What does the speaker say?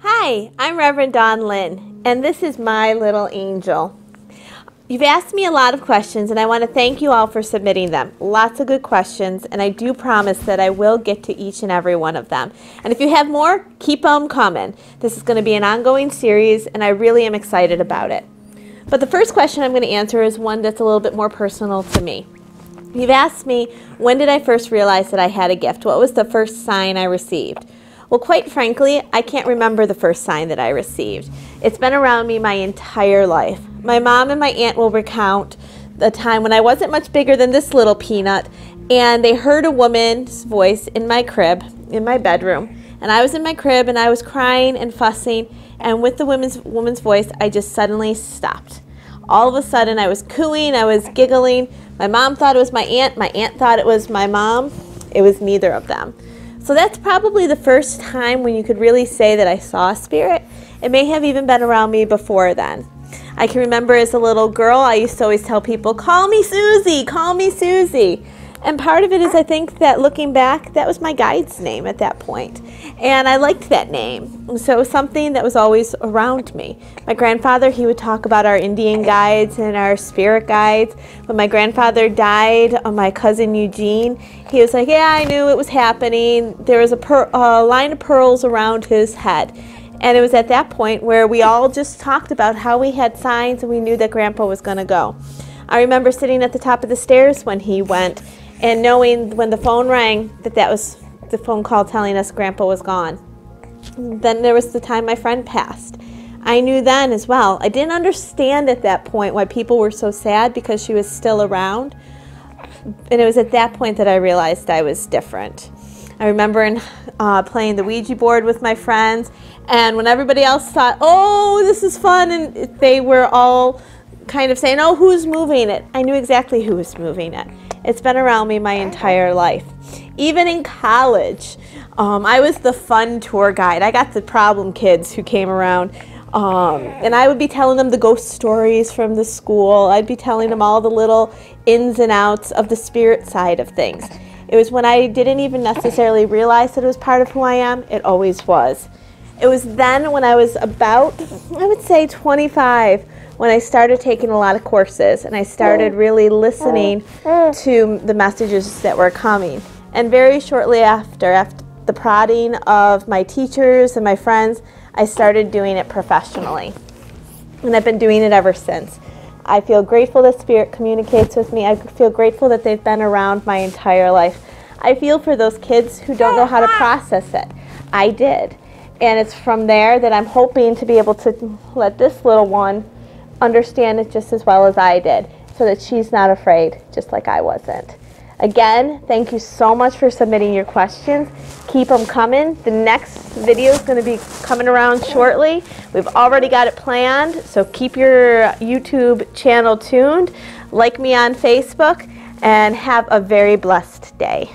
Hi, I'm Reverend Dawn Lynn, and this is my little angel. You've asked me a lot of questions, and I want to thank you all for submitting them. Lots of good questions, and I do promise that I will get to each and every one of them. And if you have more, keep them coming. This is going to be an ongoing series, and I really am excited about it. But the first question I'm going to answer is one that's a little bit more personal to me. You've asked me, when did I first realize that I had a gift? What was the first sign I received? Well, quite frankly, I can't remember the first sign that I received. It's been around me my entire life. My mom and my aunt will recount the time when I wasn't much bigger than this little peanut, and they heard a woman's voice in my crib, in my bedroom. And I was in my crib, and I was crying and fussing, and with the woman's voice, I just suddenly stopped. All of a sudden, I was cooing, I was giggling. My mom thought it was my aunt thought it was my mom. It was neither of them. So that's probably the first time when you could really say that I saw a spirit. It may have even been around me before then. I can remember as a little girl, I used to always tell people, call me Susie, call me Susie. And part of it is I think that looking back, that was my guide's name at that point. And I liked that name. So it was something that was always around me. My grandfather, he would talk about our Indian guides and our spirit guides. When my grandfather died, my cousin Eugene, he was like, yeah, I knew it was happening. There was a line of pearls around his head. And it was at that point where we all just talked about how we had signs and we knew that Grandpa was going to go. I remember sitting at the top of the stairs when he went, and knowing when the phone rang that was the phone call telling us Grandpa was gone. Then there was the time my friend passed. I knew then as well. I didn't understand at that point why people were so sad because she was still around. And it was at that point that I realized I was different. I remember playing the Ouija board with my friends, and when everybody else thought, oh, this is fun, and they were all kind of saying, oh, who's moving it? I knew exactly who was moving it. It's been around me my entire life. Even in college, I was the fun tour guide. I got the problem kids who came around, and I would be telling them the ghost stories from the school. I'd be telling them all the little ins and outs of the spirit side of things. It was when I didn't even necessarily realize that it was part of who I am. It always was. It was then when I was about, I would say 25, when I started taking a lot of courses and I started really listening to the messages that were coming. And very shortly after the prodding of my teachers and my friends, I started doing it professionally. And I've been doing it ever since. I feel grateful that Spirit communicates with me. I feel grateful that they've been around my entire life. I feel for those kids who don't know how to process it. I did. And it's from there that I'm hoping to be able to let this little one understand it just as well as I did, so that she's not afraid, just like I wasn't. Again, thank you so much for submitting your questions. Keep them coming. The next video is going to be coming around shortly. We've already got it planned, so keep your YouTube channel tuned. Like me on Facebook, and have a very blessed day.